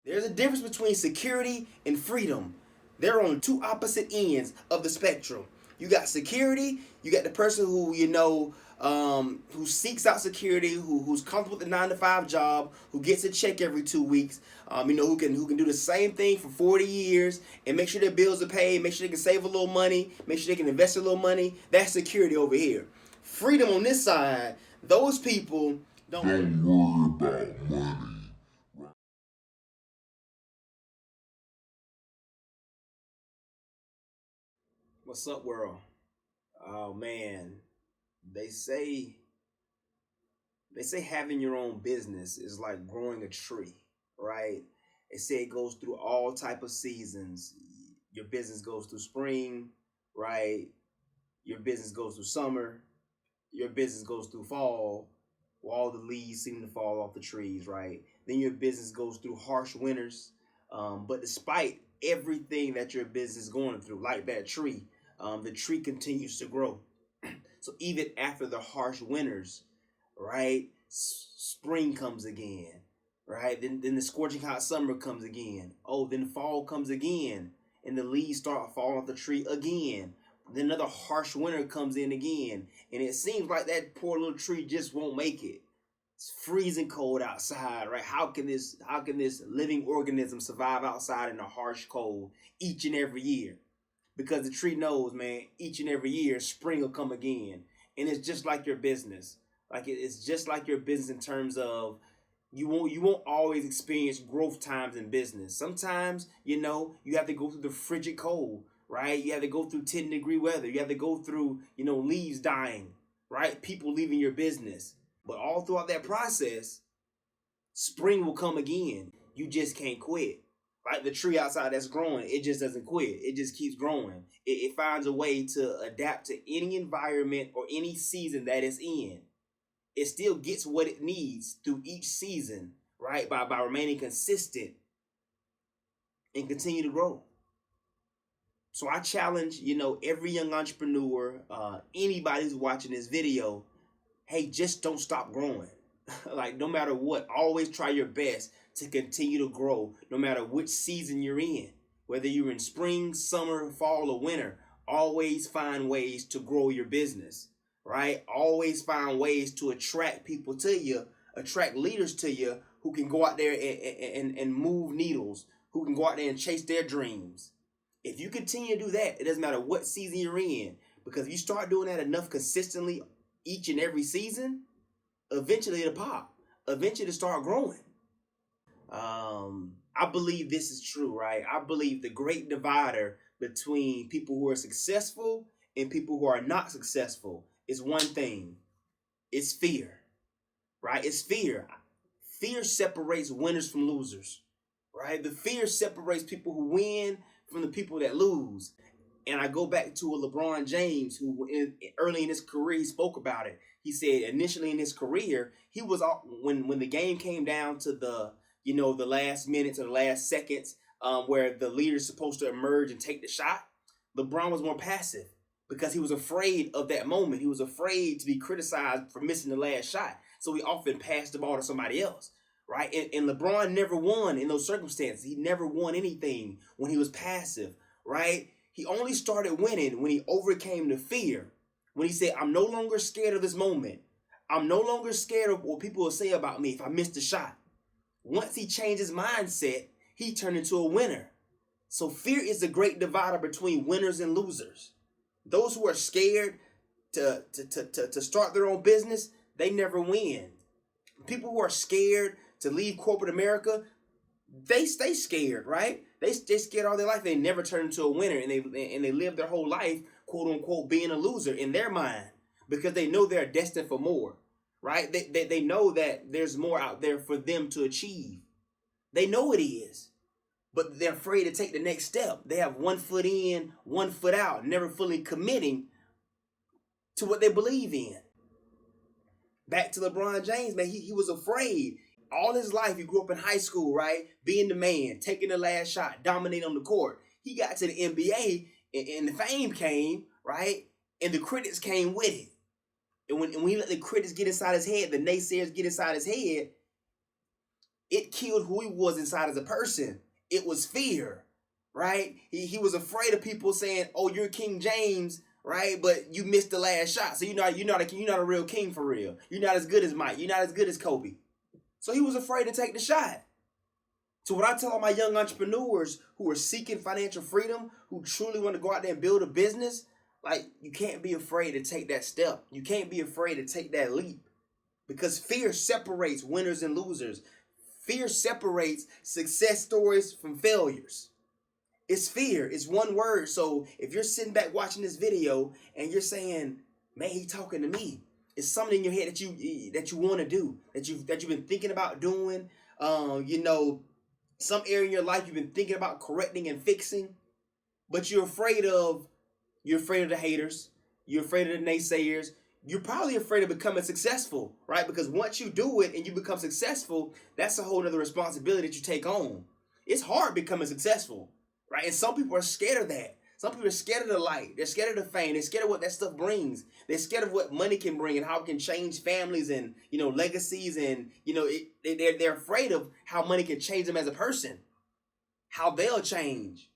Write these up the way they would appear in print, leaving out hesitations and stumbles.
There's a difference between security and freedom. They're on two opposite ends of the spectrum. You got security, you got the person who, who seeks out security, who's comfortable with the 9 to 5 job, who gets a check every 2 weeks, who can do the same thing for 40 years and make sure their bills are paid, make sure they can save a little money, make sure they can invest a little money. That's security over here. Freedom on this side, those people don't worry about money. What's up, world? Oh man, they say they say having your own business is like growing a tree, right? They say it goes through all type of seasons. Your business goes through spring, right? Your business goes through summer. Your business goes through fall, where all the leaves seem to fall off the trees, right? Then your business goes through harsh winters. But despite everything that your business is going through, like that tree, the tree continues to grow. So even after the harsh winters, right, spring comes again, right? Then the scorching hot summer comes again. Oh, then fall comes again, and the leaves start falling off the tree again. Then another harsh winter comes in again, and it seems like that poor little tree just won't make it. It's freezing cold outside, right? How can this living organism survive outside in the harsh cold each and every year? Because the tree knows, man, each and every year spring will come again. And it's just like your business. It's just like your business in terms of you won't always experience growth times in business. Sometimes, you have to go through the frigid cold, right? You have to go through 10-degree weather. You have to go through, leaves dying, right? People leaving your business. But all throughout that process, spring will come again. You just can't quit. Like the tree outside that's growing, it just doesn't quit. It just keeps growing. It finds a way to adapt to any environment or any season that it's in. It still gets what it needs through each season, right? By remaining consistent and continue to grow. So I challenge, every young entrepreneur, anybody who's watching this video, hey, just don't stop growing. Like no matter what, always try your best to continue to grow no matter which season you're in. Whether you're in spring, summer, fall, or winter, always find ways to grow your business, right? Always find ways to attract people to you, attract leaders to you who can go out there and move needles, who can go out there and chase their dreams. If you continue to do that, it doesn't matter what season you're in, because if you start doing that enough consistently each and every season, eventually it'll pop. Eventually it'll start growing. I believe this is true, right? I believe the great divider between people who are successful and people who are not successful is one thing. It's fear, right? It's fear. Fear separates winners from losers, right? The fear separates people who win from the people that lose. And I go back to a LeBron James who early in his career he spoke about it. He said initially in his career, he was when the game came down to the last minutes or the last seconds, where the leader's supposed to emerge and take the shot. LeBron was more passive because he was afraid of that moment. He was afraid to be criticized for missing the last shot. So he often passed the ball to somebody else, right? And LeBron never won in those circumstances. He never won anything when he was passive, right? He only started winning when he overcame the fear. When he said, I'm no longer scared of this moment. I'm no longer scared of what people will say about me if I miss the shot. Once he changed his mindset, he turned into a winner. So fear is the great divider between winners and losers. Those who are scared to start their own business, they never win. People who are scared to leave corporate America, they stay scared, right? They scared all their life. They never turn into a winner, and they live their whole life, quote unquote, being a loser in their mind because they know they're destined for more, right? They know that there's more out there for them to achieve. They know it is, but they're afraid to take the next step. They have one foot in, one foot out, never fully committing to what they believe in. Back to LeBron James, man, he was afraid. All his life, he grew up in high school, right? Being the man, taking the last shot, dominating on the court. He got to the NBA, and the fame came, right? And the critics came with it. And when he let the critics get inside his head, the naysayers get inside his head, it killed who he was inside as a person. It was fear, right? He was afraid of people saying, "Oh, you're King James." Right, but you missed the last shot, so you're not a real king for real. You're not as good as Mike. You're not as good as Kobe. So he was afraid to take the shot. So what I tell all my young entrepreneurs who are seeking financial freedom, who truly want to go out there and build a business, like, you can't be afraid to take that step. You can't be afraid to take that leap, because fear separates winners and losers. Fear separates success stories from failures. It's fear. It's one word. So if you're sitting back watching this video and you're saying, "Man, he talking to me," it's something in your head that you want to do, that you've been thinking about doing. You know, some area in your life you've been thinking about correcting and fixing, but you're afraid of the haters. You're afraid of the naysayers. You're probably afraid of becoming successful, right? Because once you do it and you become successful, that's a whole other responsibility that you take on. It's hard becoming successful, right? And some people are scared of that. Some people are scared of the light. They're scared of the fame. They're scared of what that stuff brings. They're scared of what money can bring and how it can change families and, legacies. And, they're afraid of how money can change them as a person, how they'll change.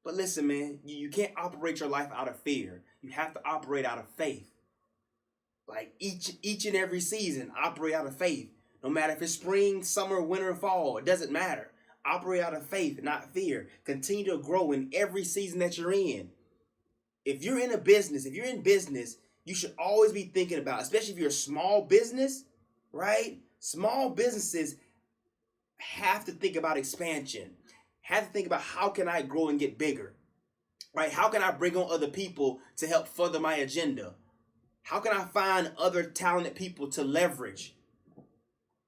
But listen, man, you can't operate your life out of fear. You have to operate out of faith. Like each and every season, operate out of faith. No matter if it's spring, summer, winter, fall, it doesn't matter. Operate out of faith, not fear. Continue to grow in every season that you're in. If you're in business, you should always be thinking about, especially if you're a small business, right? Small businesses have to think about expansion. Have to think about, how can I grow and get bigger, right? How can I bring on other people to help further my agenda? How can I find other talented people to leverage?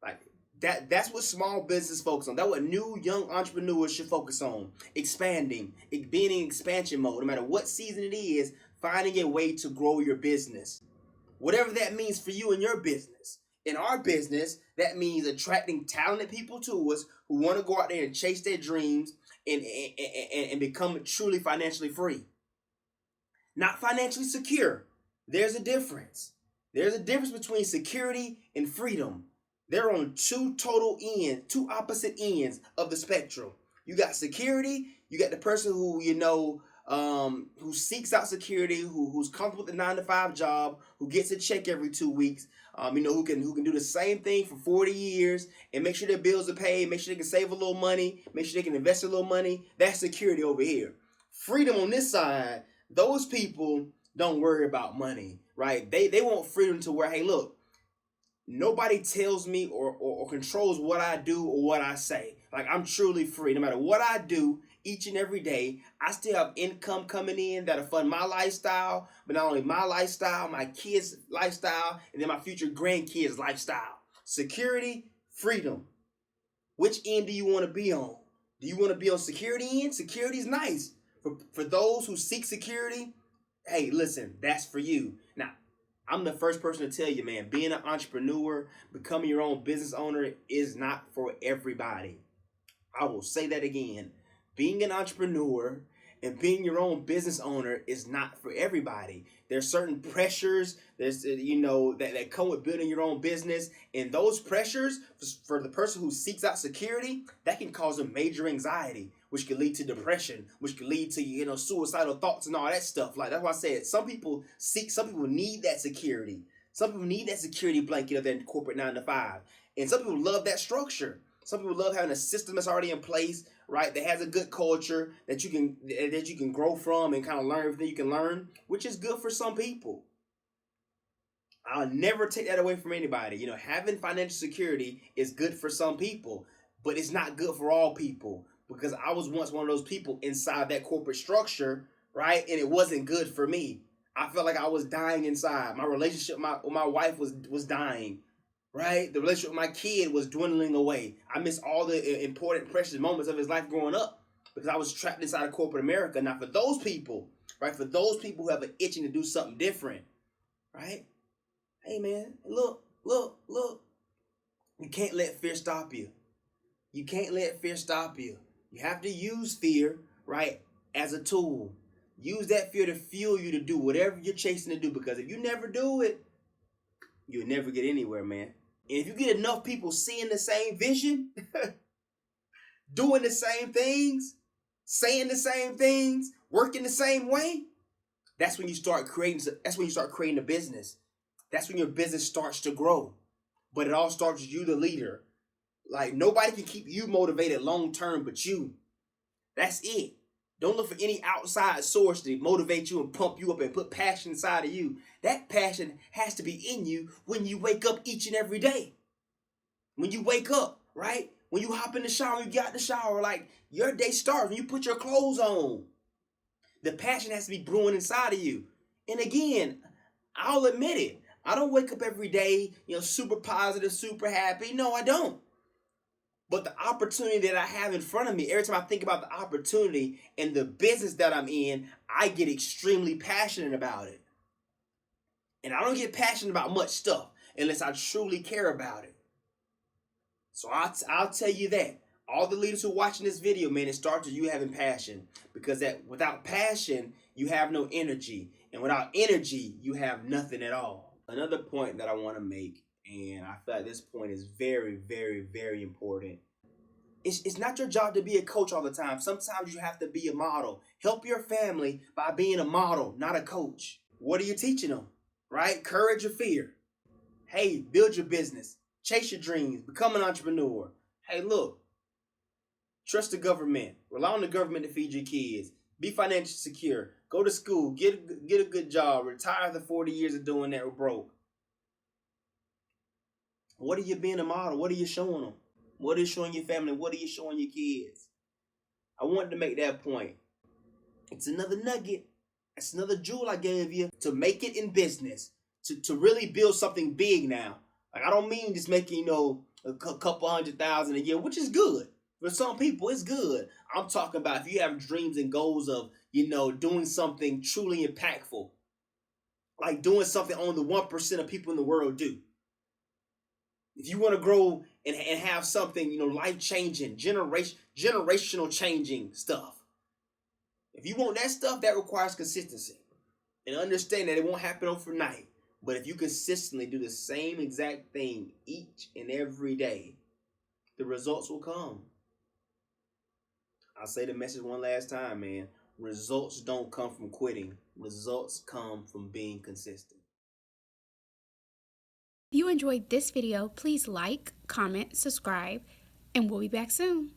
Like that's what small business focus on. That's what new young entrepreneurs should focus on. Expanding, being in expansion mode. No matter what season it is, finding a way to grow your business. Whatever that means for you and your business. In our business, that means attracting talented people to us who want to go out there and chase their dreams and become truly financially free. Not financially secure. There's a difference. There's a difference between security and freedom. They're on two opposite ends of the spectrum. You got security. You got the person who who seeks out security, who's comfortable with the 9-to-5 job, who gets a check every 2 weeks. Who can do the same thing for 40 years and make sure their bills are paid, make sure they can save a little money, make sure they can invest a little money. That's security over here. Freedom on this side, those people don't worry about money, right? They want freedom to where, hey, look, nobody tells me or controls what I do or what I say. Like, I'm truly free. No matter what I do each and every day, I still have income coming in that'll fund my lifestyle, but not only my lifestyle, my kids' lifestyle, and then my future grandkids' lifestyle. Security, freedom. Which end do you want to be on? Do you want to be on security end? Security is nice. For those who seek security, hey, listen, that's for you. Now, I'm the first person to tell you, man, being an entrepreneur, becoming your own business owner is not for everybody. I will say that again. Being an entrepreneur and being your own business owner is not for everybody. There's certain pressures, that come with building your own business. And those pressures, for the person who seeks out security, that can cause them major anxiety, which can lead to depression, which can lead to, suicidal thoughts and all that stuff. Like, that's why I said some people need that security. Some people need that security blanket of their corporate 9-to-5. And some people love that structure. Some people love having a system that's already in place, right? That has a good culture that you can grow from and kind of learn everything you can learn, which is good for some people. I'll never take that away from anybody. Having financial security is good for some people, but it's not good for all people, because I was once one of those people inside that corporate structure, right? And it wasn't good for me. I felt like I was dying inside. My relationship with my wife was dying. Right? The relationship with my kid was dwindling away. I missed all the important, precious moments of his life growing up because I was trapped inside of corporate America. Now, for those people, right? For those people who have an itching to do something different, right? Hey, man, look. You can't let fear stop you. You can't let fear stop you. You have to use fear, right, as a tool. Use that fear to fuel you to do whatever you're chasing to do, because if you never do it, you'll never get anywhere, man. And if you get enough people seeing the same vision, doing the same things, saying the same things, working the same way, that's when you start creating. That's when you start creating a business. That's when your business starts to grow. But it all starts with you, the leader. Like, nobody can keep you motivated long term but you. That's it. Don't look for any outside source to motivate you and pump you up and put passion inside of you. That passion has to be in you when you wake up each and every day. When you wake up, right? When you hop in the shower, you get out the shower, like, your day starts when you put your clothes on. The passion has to be brewing inside of you. And again, I'll admit it. I don't wake up every day, super positive, super happy. No, I don't. But the opportunity that I have in front of me, every time I think about the opportunity and the business that I'm in, I get extremely passionate about it. And I don't get passionate about much stuff unless I truly care about it. So I'll tell you that. All the leaders who are watching this video, man, it starts with you having passion. Because that without passion, you have no energy. And without energy, you have nothing at all. Another point that I want to make, and I feel like this point is very, very, very important. It's not your job to be a coach all the time. Sometimes you have to be a model. Help your family by being a model, not a coach. What are you teaching them? Right? Courage or fear? Hey, build your business. Chase your dreams. Become an entrepreneur. Hey, look. Trust the government. Rely on the government to feed your kids. Be financially secure. Go to school. Get a good job. Retire after 40 years of doing that broke. What are you being a model? What are you showing them? What are you showing your family? What are you showing your kids? I wanted to make that point. It's another nugget. It's another jewel I gave you to make it in business. To really build something big now. Like, I don't mean just making, a couple $100,000 a year, which is good. For some people, it's good. I'm talking about if you have dreams and goals of, doing something truly impactful. Like doing something only the 1% of people in the world do. If you want to grow and have something, life-changing, generational changing stuff. If you want that stuff, that requires consistency. And understand that it won't happen overnight. But if you consistently do the same exact thing each and every day, the results will come. I'll say the message one last time, man. Results don't come from quitting. Results come from being consistent. If you enjoyed this video, please like, comment, subscribe, and we'll be back soon.